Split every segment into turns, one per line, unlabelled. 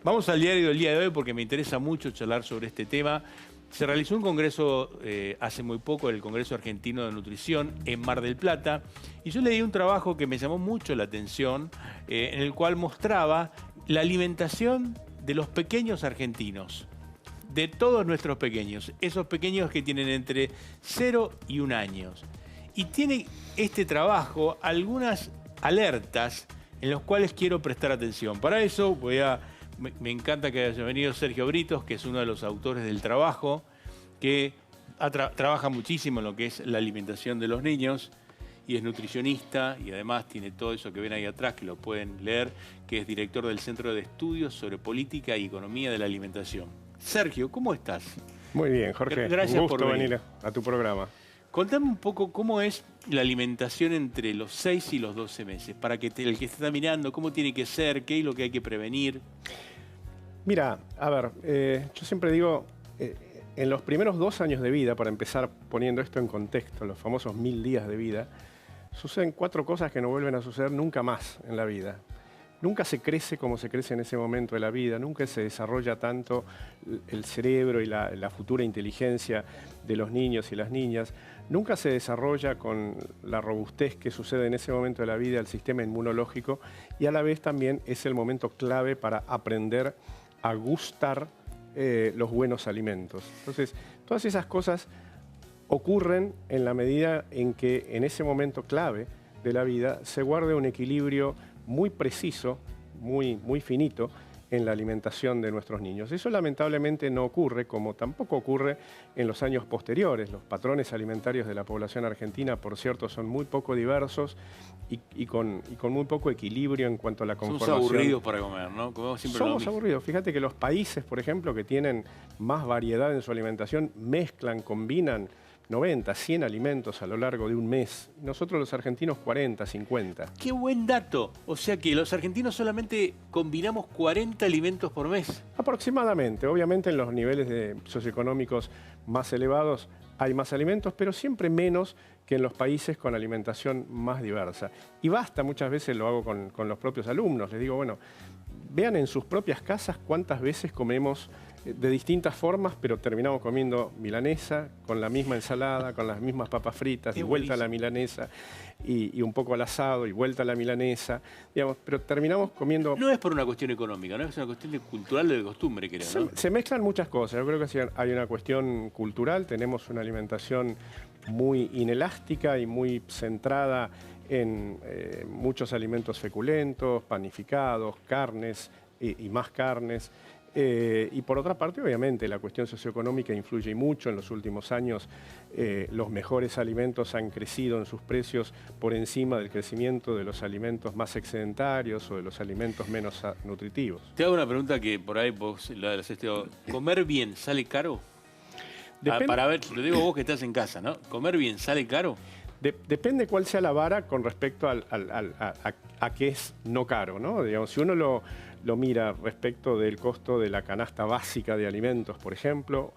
Vamos al diario del día de hoy porque me interesa mucho charlar sobre este tema. Se realizó un congreso hace muy poco, el Congreso Argentino de Nutrición, en Mar del Plata, y yo leí un trabajo que me llamó mucho la atención, en el cual mostraba la alimentación de los pequeños argentinos, de todos nuestros pequeños, esos pequeños que tienen entre 0 y 1 año. Y tiene este trabajo algunas alertas en las cuales quiero prestar atención. Para eso me encanta que haya venido Sergio Britos, que es uno de los autores del trabajo, que trabaja muchísimo en lo que es la alimentación de los niños y es nutricionista y además tiene todo eso que ven ahí atrás, que lo pueden leer, que es director del Centro de Estudios sobre Política y Economía de la Alimentación. Sergio, ¿cómo estás?
Muy bien, Jorge.
Gracias
un gusto
por venir
a tu programa.
Contame un poco cómo es la alimentación entre los 6 y los 12 meses, para que el que está mirando, cómo tiene que ser, qué es lo que hay que prevenir.
Mira, a ver, yo siempre digo, en los primeros 2 años de vida, para empezar poniendo esto en contexto, los famosos 1000 días de vida, suceden 4 cosas que no vuelven a suceder nunca más en la vida. Nunca se crece como se crece en ese momento de la vida, nunca se desarrolla tanto el cerebro y la futura inteligencia de los niños y las niñas, nunca se desarrolla con la robustez que sucede en ese momento de la vida el sistema inmunológico y a la vez también es el momento clave para aprender a gustar los buenos alimentos. Entonces, todas esas cosas ocurren en la medida en que en ese momento clave de la vida se guarde un equilibrio muy preciso, muy finito en la alimentación de nuestros niños. Eso lamentablemente no ocurre, como tampoco ocurre en los años posteriores. Los patrones alimentarios de la población argentina, por cierto, son muy poco diversos y con muy poco equilibrio en cuanto a la conformación.
Somos aburridos para comer, ¿no? Comemos siempre lo mismo.
Somos aburridos. Fíjate que los países, por ejemplo, que tienen más variedad en su alimentación, mezclan, combinan 90, 100 alimentos a lo largo de un mes. Nosotros los argentinos 40, 50.
¡Qué buen dato! O sea que los argentinos solamente combinamos 40 alimentos por mes.
Aproximadamente. Obviamente en los niveles socioeconómicos más elevados hay más alimentos, pero siempre menos que en los países con alimentación más diversa. Y basta, muchas veces lo hago con los propios alumnos. Les digo, bueno, vean en sus propias casas cuántas veces comemos de distintas formas, pero terminamos comiendo milanesa, con la misma ensalada, con las mismas papas fritas, y vuelta a la milanesa, y un poco al asado, y vuelta a la milanesa, digamos, pero terminamos comiendo...
No es por una cuestión económica, ¿no? Es una cuestión cultural de costumbre, creo, ¿no?
Se mezclan muchas cosas. Yo creo que hay una cuestión cultural, tenemos una alimentación muy inelástica y muy centrada en muchos alimentos feculentos, panificados, carnes y más carnes. Y por otra parte, obviamente, la cuestión socioeconómica influye mucho. En los últimos años, los mejores alimentos han crecido en sus precios por encima del crecimiento de los alimentos más excedentarios o de los alimentos menos nutritivos.
Te hago una pregunta que por ahí vos la has estudiado. ¿Comer bien sale caro? Para ver, lo digo vos que estás en casa, ¿no? ¿Comer bien sale caro?
Depende cuál sea la vara con respecto a qué es no caro, ¿no? Digamos, si uno lo mira respecto del costo de la canasta básica de alimentos, por ejemplo,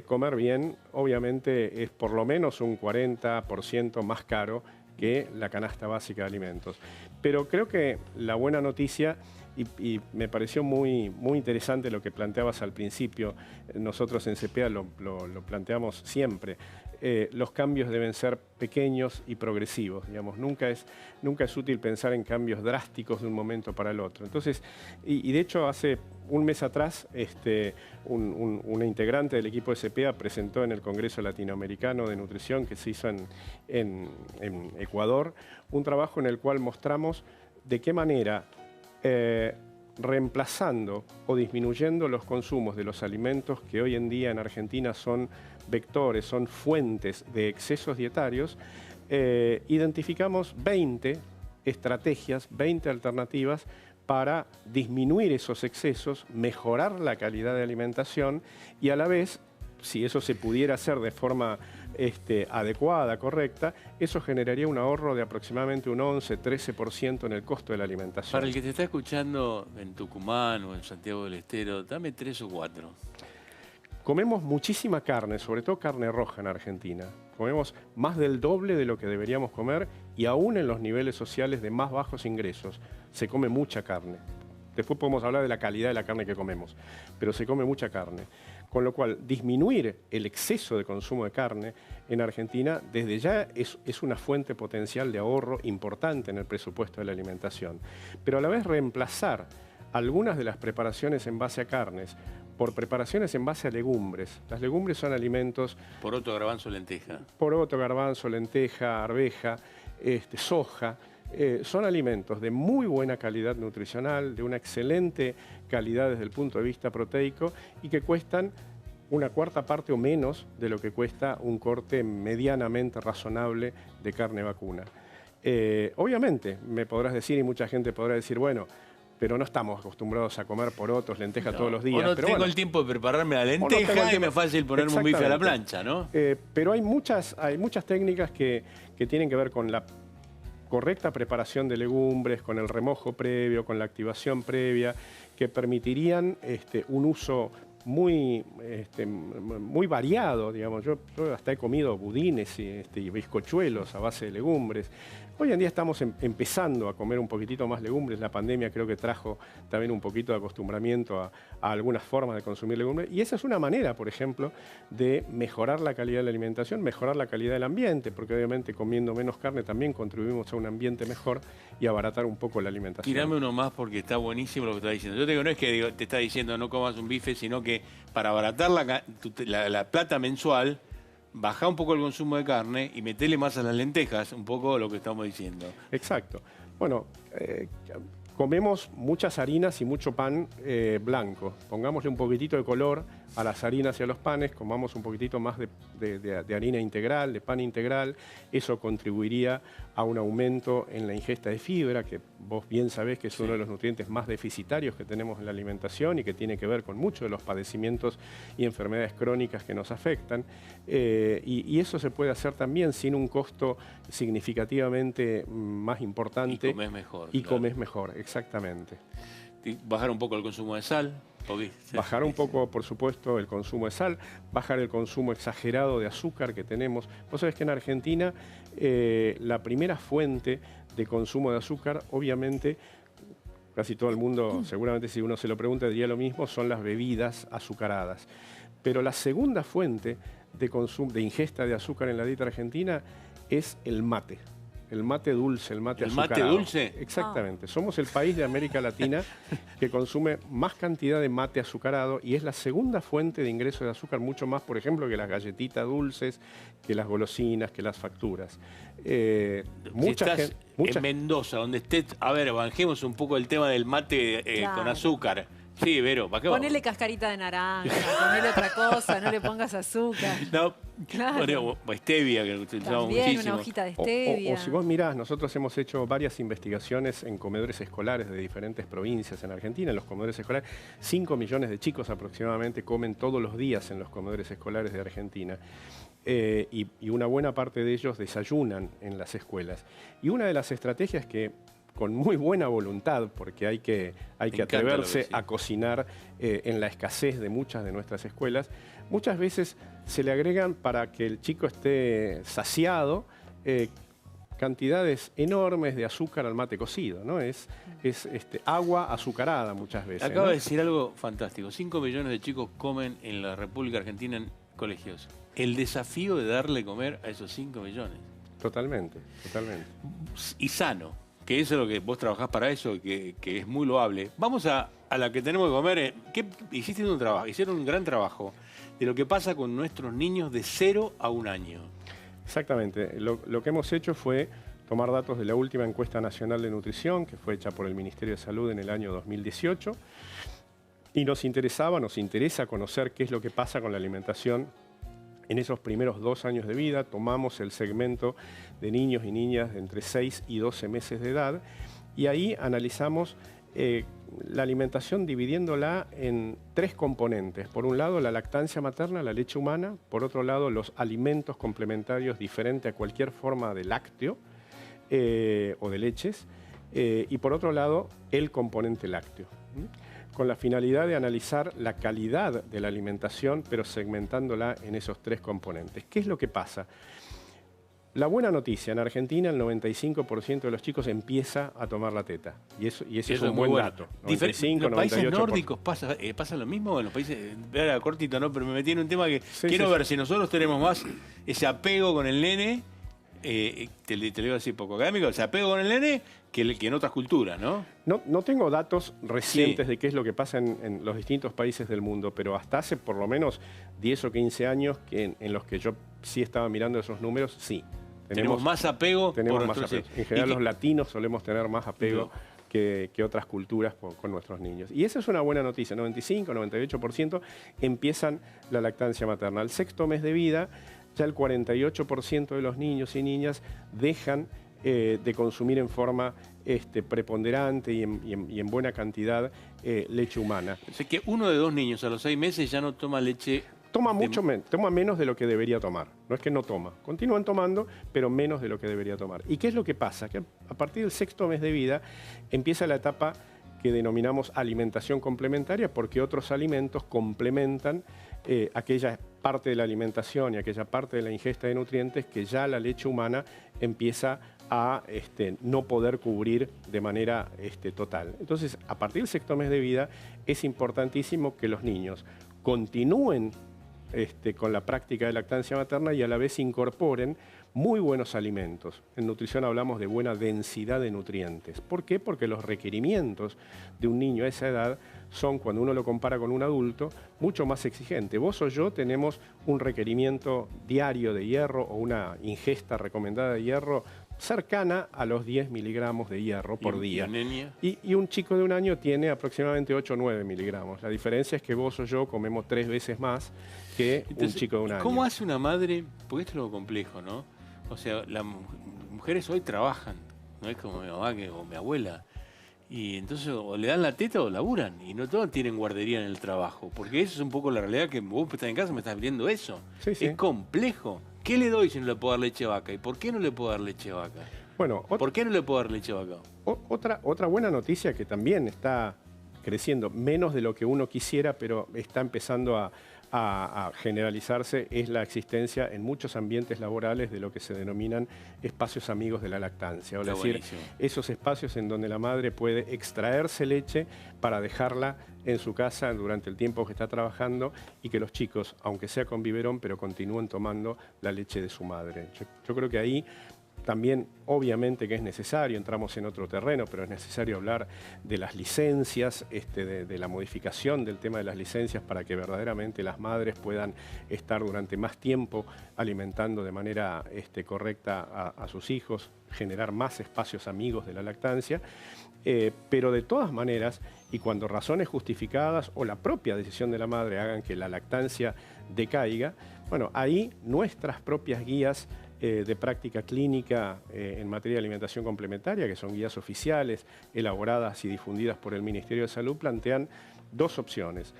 comer bien obviamente es por lo menos un 40% más caro que la canasta básica de alimentos. Pero creo que la buena noticia, y me pareció muy interesante lo que planteabas al principio, nosotros en CPEA lo planteamos siempre, los cambios deben ser pequeños y progresivos, digamos. Nunca es útil pensar en cambios drásticos de un momento para el otro. Entonces, y de hecho hace un mes atrás una integrante del equipo de CPEA presentó en el Congreso Latinoamericano de Nutrición que se hizo en Ecuador un trabajo en el cual mostramos de qué manera reemplazando o disminuyendo los consumos de los alimentos que hoy en día en Argentina son vectores, son fuentes de excesos dietarios, identificamos 20 estrategias, 20 alternativas para disminuir esos excesos, mejorar la calidad de alimentación y a la vez, si eso se pudiera hacer de forma adecuada, correcta, eso generaría un ahorro de aproximadamente un 11-13% en el costo de la alimentación.
Para el que te está escuchando en Tucumán o en Santiago del Estero, dame 3 o 4.
Comemos muchísima carne, sobre todo carne roja en Argentina. Comemos más del doble de lo que deberíamos comer y aún en los niveles sociales de más bajos ingresos se come mucha carne. Después podemos hablar de la calidad de la carne que comemos, pero se come mucha carne. Con lo cual, disminuir el exceso de consumo de carne en Argentina desde ya es una fuente potencial de ahorro importante en el presupuesto de la alimentación. Pero a la vez reemplazar algunas de las preparaciones en base a carnes por preparaciones en base a legumbres. Las legumbres son alimentos...
Poroto, garbanzo, lenteja.
Poroto, garbanzo, lenteja, arveja, soja. Son alimentos de muy buena calidad nutricional, de una excelente calidad desde el punto de vista proteico y que cuestan una cuarta parte o menos de lo que cuesta un corte medianamente razonable de carne vacuna. Obviamente, me podrás decir, y mucha gente podrá decir, bueno, pero no estamos acostumbrados a comer porotos, lentejas todos los días.
O no
pero
tengo
bueno,
el tiempo de prepararme la lenteja y me es fácil ponerme un bife a la plancha, ¿no?
Pero hay muchas técnicas que tienen que ver con la correcta preparación de legumbres, con el remojo previo, con la activación previa, que permitirían un uso muy variado, digamos. Yo hasta he comido budines y bizcochuelos a base de legumbres. Hoy en día estamos empezando a comer un poquitito más legumbres. La pandemia creo que trajo también un poquito de acostumbramiento a algunas formas de consumir legumbres. Y esa es una manera, por ejemplo, de mejorar la calidad de la alimentación, mejorar la calidad del ambiente, porque obviamente comiendo menos carne también contribuimos a un ambiente mejor y abaratar un poco la alimentación.
Tirame uno más porque está buenísimo lo que está diciendo. Yo te digo, no es que te está diciendo no comas un bife, sino que para abaratar la plata mensual, bajá un poco el consumo de carne y metele más a las lentejas, un poco lo que estamos diciendo.
Exacto. Bueno, comemos muchas harinas y mucho pan blanco. Pongámosle un poquitito de color a las harinas y a los panes, comamos un poquitito más de harina integral, de pan integral. Eso contribuiría a un aumento en la ingesta de fibra, que vos bien sabés que es uno de los nutrientes más deficitarios que tenemos en la alimentación y que tiene que ver con muchos de los padecimientos y enfermedades crónicas que nos afectan. Y eso se puede hacer también sin un costo significativamente más importante.
Y comés mejor.
Y comés mejor, exactamente.
Bajar un poco el consumo de sal.
Bajar un poco, por supuesto, el consumo de sal, bajar el consumo exagerado de azúcar que tenemos. Vos sabés que en Argentina la primera fuente de consumo de azúcar, obviamente, casi todo el mundo, seguramente si uno se lo pregunta diría lo mismo, son las bebidas azucaradas. Pero la segunda fuente de ingesta de azúcar en la dieta argentina es el mate. El mate dulce, el mate azucarado.
¿El mate dulce?
Exactamente. Somos el país de América Latina que consume más cantidad de mate azucarado y es la segunda fuente de ingreso de azúcar, mucho más, por ejemplo, que las galletitas dulces, que las golosinas, que las facturas.
En Mendoza, donde estés, a ver, bajemos un poco el tema del mate con azúcar. Sí, Vero, ¿para qué vamos?
Ponele cascarita de naranja, ponele otra cosa, no le pongas azúcar.
No,
claro.
O stevia, que utilizamos muchísimo.
Una hojita de stevia.
O si vos mirás, nosotros hemos hecho varias investigaciones en comedores escolares de diferentes provincias en Argentina. En los comedores escolares, 5 millones de chicos aproximadamente comen todos los días en los comedores escolares de Argentina. Y una buena parte de ellos desayunan en las escuelas. Y una de las estrategias que, con muy buena voluntad, porque hay que atreverse a cocinar en la escasez de muchas de nuestras escuelas, muchas veces se le agregan, para que el chico esté saciado, cantidades enormes de azúcar al mate cocido, ¿no? Es agua azucarada muchas veces.
Acaba
¿no?
de decir algo fantástico. 5 millones de chicos comen en la República Argentina en colegios. El desafío de darle comer a esos 5 millones.
Totalmente, totalmente.
Y sano, que eso es lo que vos trabajás para eso, que es muy loable. Vamos a la que tenemos que comer. Hicieron un gran trabajo de lo que pasa con nuestros niños de 0 a 1 año.
Exactamente. Lo que hemos hecho fue tomar datos de la última encuesta nacional de nutrición, que fue hecha por el Ministerio de Salud en el año 2018, y nos interesa conocer qué es lo que pasa con la alimentación en esos primeros 2 años de vida. Tomamos el segmento de niños y niñas de entre 6 y 12 meses de edad y ahí analizamos la alimentación dividiéndola en 3 componentes. Por un lado, la lactancia materna, la leche humana. Por otro lado, los alimentos complementarios diferentes a cualquier forma de lácteo o de leches. Y por otro lado, el componente lácteo, con la finalidad de analizar la calidad de la alimentación, pero segmentándola en esos 3 componentes. ¿Qué es lo que pasa? La buena noticia, en Argentina el 95% de los chicos empieza a tomar la teta. Y ese es un buen dato.
95, ¿en los países
98%.
nórdicos pasa lo mismo? En los países, era cortito, ¿no? Pero me metí en un tema que
Sí,
quiero
sí,
ver si nosotros tenemos más ese apego con el nene, te lo iba a decir poco académico, ese apego con el nene que en otras culturas, ¿no?
No tengo datos recientes de qué es lo que pasa en los distintos países del mundo, pero hasta hace por lo menos 10 o 15 años en los que yo sí estaba mirando esos números, sí.
Tenemos más apego.
Tenemos
por
más
nuestros-
apego. En general los latinos solemos tener más apego que otras culturas con nuestros niños. Y esa es una buena noticia. 95, 98% empiezan la lactancia materna. Al sexto mes de vida, ya el 48% de los niños y niñas dejan de consumir en forma preponderante y en buena cantidad leche humana.
O sea, que uno de 2 niños a los 6 meses ya no toma leche.
Toma toma menos de lo que debería tomar. No es que no toma, continúan tomando, pero menos de lo que debería tomar. ¿Y qué es lo que pasa? Que a partir del sexto mes de vida empieza la etapa que denominamos alimentación complementaria, porque otros alimentos complementan aquella parte de la alimentación y aquella parte de la ingesta de nutrientes que ya la leche humana empieza a no poder cubrir de manera total. Entonces, a partir del sexto mes de vida es importantísimo que los niños continúen con la práctica de lactancia materna y a la vez incorporen muy buenos alimentos. En nutrición hablamos de buena densidad de nutrientes. ¿Por qué? Porque los requerimientos de un niño a esa edad son, cuando uno lo compara con un adulto, mucho más exigentes. Vos o yo tenemos un requerimiento diario de hierro o una ingesta recomendada de hierro cercana a los 10 miligramos de hierro por día. Y un chico de 1 año tiene aproximadamente 8 o 9 miligramos. La diferencia es que vos o yo comemos 3 veces más que un chico de 1 año.
¿Cómo hace una madre? Porque esto es lo complejo, ¿no? O sea, las mujeres hoy trabajan, no es como mi mamá o mi abuela. Y entonces o le dan la teta o laburan. Y no todos tienen guardería en el trabajo. Porque eso es un poco la realidad, que vos estás en casa me estás viendo eso.
Sí, sí.
Es complejo. ¿Qué le doy si no le puedo dar leche de vaca? ¿Y por qué no le puedo dar leche de vaca?
Bueno,
¿Por qué no le puedo dar leche de vaca?
otra buena noticia que también está creciendo, menos de lo que uno quisiera, pero está empezando a generalizarse, es la existencia en muchos ambientes laborales de lo que se denominan espacios amigos de la lactancia. O
Está
decir,
buenísimo.
esos espacios en donde la madre puede extraerse leche para dejarla en su casa durante el tiempo que está trabajando y que los chicos, aunque sea con biberón, pero continúen tomando la leche de su madre. Yo creo que ahí también, obviamente que es necesario, entramos en otro terreno, pero es necesario hablar de las licencias, de la modificación del tema de las licencias para que verdaderamente las madres puedan estar durante más tiempo alimentando de manera correcta a sus hijos, generar más espacios amigos de la lactancia. Pero de todas maneras, y cuando razones justificadas o la propia decisión de la madre hagan que la lactancia decaiga, bueno, ahí nuestras propias guías de práctica clínica en materia de alimentación complementaria, que son guías oficiales, elaboradas y difundidas por el Ministerio de Salud, plantean 2 opciones.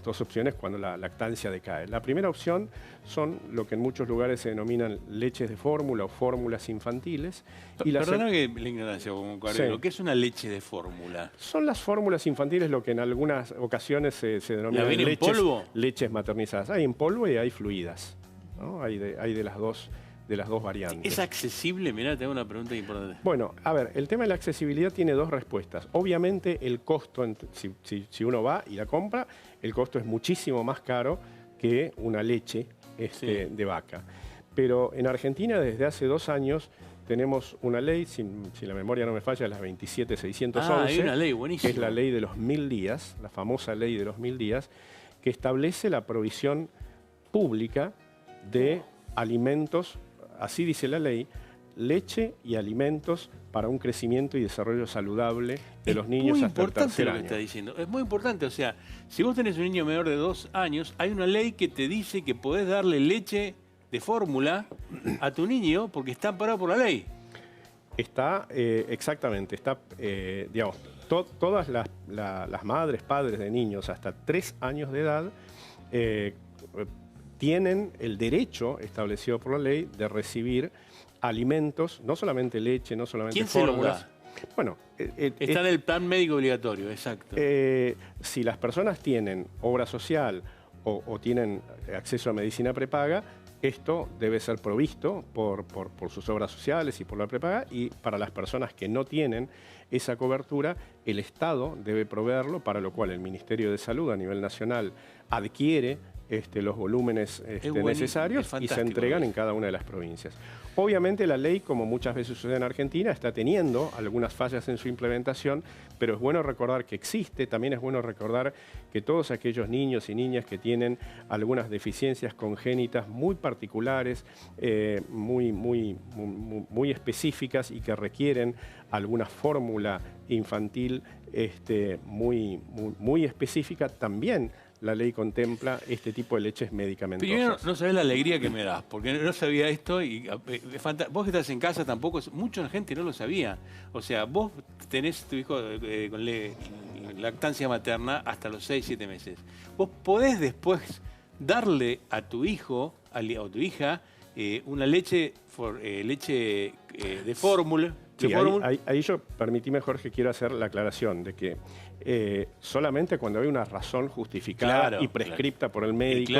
Dos opciones cuando la lactancia decae. La primera opción son lo que en muchos lugares se denominan leches de fórmula o fórmulas infantiles.
Perdona que la ignorancia, como cardiólogo.
Sí.
¿Qué es una leche de fórmula?
Son las fórmulas infantiles lo que en algunas ocasiones se denominan
viene en polvo?
leches maternizadas. Hay en polvo y hay fluidas, ¿no? Hay de las dos variantes.
¿Es accesible? Mirá, te hago una pregunta importante.
Bueno, a ver, el tema de la accesibilidad tiene 2 respuestas. Obviamente el costo, si uno va y la compra, el costo es muchísimo más caro que una leche de vaca. Pero en Argentina desde hace 2 años tenemos una ley, si la memoria no me falla, la 27611,
hay una ley buenísima.
que es la ley de los 1000 días, la famosa ley de los 1000 días, que establece la provisión pública de alimentos, así dice la ley, leche y alimentos para un crecimiento y desarrollo saludable de los niños hasta el tercer
lo
año.
que está diciendo. Es muy importante. O sea, si vos tenés un niño menor de 2 años, hay una ley que te dice que podés darle leche de fórmula a tu niño porque está amparado por la ley.
Está, exactamente, está, digamos, todas las madres, padres de niños hasta 3 años de edad tienen el derecho establecido por la ley de recibir alimentos, no solamente leche, no solamente
¿Quién se los
fórmulas.
da?
Bueno,
Está en el plan médico obligatorio, exacto.
si las personas tienen obra social o tienen acceso a medicina prepaga, esto debe ser provisto por sus obras sociales y por la prepaga, y para las personas que no tienen esa cobertura, el Estado debe proveerlo, para lo cual el Ministerio de Salud a nivel nacional adquiere los volúmenes necesarios y se entregan en cada una de las provincias. Obviamente la ley, como muchas veces sucede en Argentina, está teniendo algunas fallas en su implementación, pero es bueno recordar que existe. También es bueno recordar que todos aquellos niños y niñas que tienen algunas deficiencias congénitas muy particulares, muy específicas y que requieren alguna fórmula infantil muy específica, también la ley contempla este tipo de leches medicamentosas.
Primero, no sabés la alegría que me das, porque no sabía esto y vos que estás en casa tampoco, mucha gente no lo sabía. O sea, vos tenés tu hijo con lactancia materna hasta los 6, 7 meses. Vos podés después darle a tu hijo o tu hija una leche de fórmula.
Sí, ahí yo permitíme, Jorge, quiero hacer la aclaración de que solamente cuando hay una razón justificada y prescripta por el médico,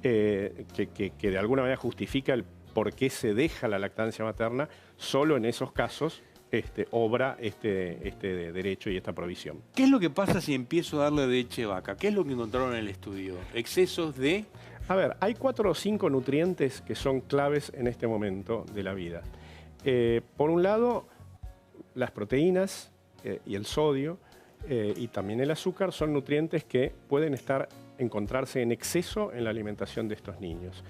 que de alguna manera justifica el por qué se deja la lactancia materna, solo en esos casos obra este derecho y esta provisión.
¿Qué es lo que pasa si empiezo a darle leche de vaca? ¿Qué es lo que encontraron en el estudio? ¿Excesos de...?
A ver, hay 4 o 5 nutrientes que son claves en este momento de la vida. Por un lado, las proteínas y el sodio y también el azúcar son nutrientes que pueden encontrarse en exceso en la alimentación de estos niños.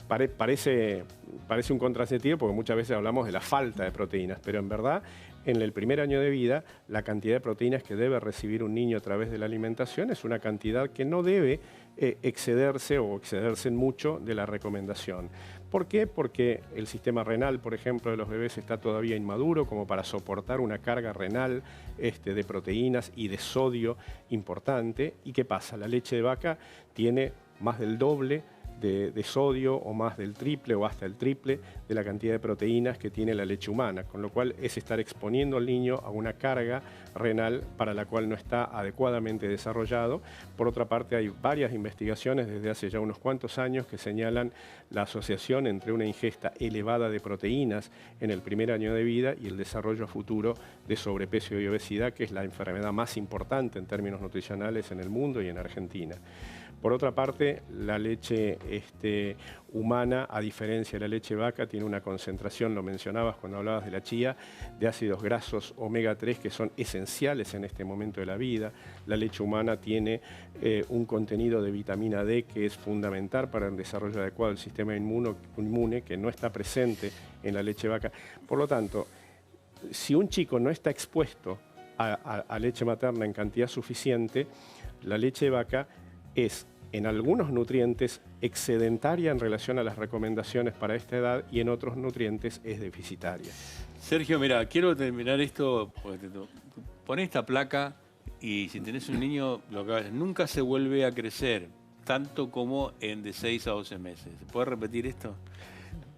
Parece un contrasentido porque muchas veces hablamos de la falta de proteínas, pero en verdad en el primer año de vida la cantidad de proteínas que debe recibir un niño a través de la alimentación es una cantidad que no debe excederse en mucho de la recomendación. ¿Por qué? Porque el sistema renal, por ejemplo, de los bebés está todavía inmaduro como para soportar una carga renal de proteínas y de sodio importante. ¿Y qué pasa? La leche de vaca tiene más del doble de sodio o más del triple o hasta el triple de la cantidad de proteínas que tiene la leche humana, con lo cual es estar exponiendo al niño a una carga renal para la cual no está adecuadamente desarrollado. Por otra parte, hay varias investigaciones desde hace ya unos cuantos años que señalan la asociación entre una ingesta elevada de proteínas en el primer año de vida y el desarrollo futuro de sobrepeso y obesidad, que es la enfermedad más importante en términos nutricionales en el mundo y en Argentina. Por otra parte, la leche humana, a diferencia de la leche vaca, tiene una concentración, lo mencionabas cuando hablabas de la chía, de ácidos grasos omega 3 que son esenciales en este momento de la vida. La leche humana tiene un contenido de vitamina D que es fundamental para el desarrollo adecuado del sistema inmune, que no está presente en la leche vaca. Por lo tanto, si un chico no está expuesto a leche materna en cantidad suficiente, la leche de vaca es en algunos nutrientes excedentaria en relación a las recomendaciones para esta edad y en otros nutrientes es deficitaria.
Sergio, mira, quiero terminar esto, pon esta placa y si tenés un niño, nunca se vuelve a crecer, tanto como de 6 a 12 meses. ¿Puedes repetir esto?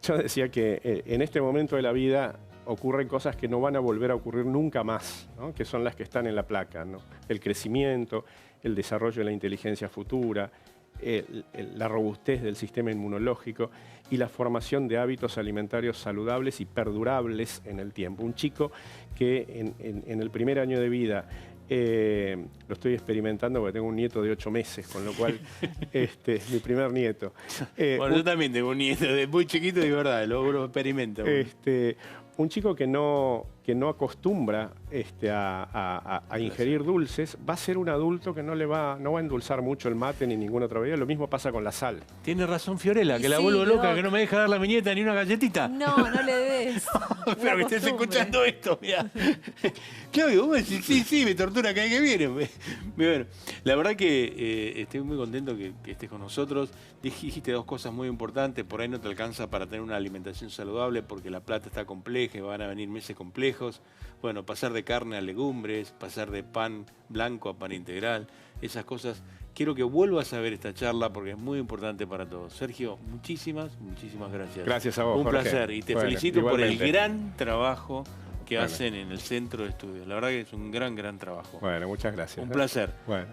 Yo decía que en este momento de la vida ocurren cosas que no van a volver a ocurrir nunca más, ¿no? Que son las que están en la placa, ¿no? El crecimiento, el desarrollo de la inteligencia futura, la robustez del sistema inmunológico y la formación de hábitos alimentarios saludables y perdurables en el tiempo. Un chico que en el primer año de vida, lo estoy experimentando porque tengo un nieto de 8 meses, con lo cual es mi primer nieto.
Bueno, yo también tengo un nieto de muy chiquito y de verdad, lo experimento.
Un chico que no acostumbra a ingerir dulces, va a ser un adulto que no va a endulzar mucho el mate ni ninguna otra bebida. Lo mismo pasa con la sal.
Tiene razón Fiorella, que la vuelvo loca, que no me deja dar la viñeta ni una galletita.
No le des.
Espero que estés escuchando esto, mirá. Claudio, vos decís, sí, me tortura cada vez que viene. Bueno, la verdad que estoy muy contento que estés con nosotros. Dijiste 2 cosas muy importantes. Por ahí no te alcanza para tener una alimentación saludable porque la plata está compleja y van a venir meses complejos. Bueno, pasar de carne a legumbres, pasar de pan blanco a pan integral, esas cosas. Quiero que vuelvas a ver esta charla porque es muy importante para todos. Sergio, muchísimas gracias.
Gracias a vos,
Un
Jorge.
placer y te felicito
igualmente
por el gran trabajo que hacen en el Centro de Estudios. La verdad que es un gran trabajo.
Bueno, muchas gracias.
Un placer.
Bueno.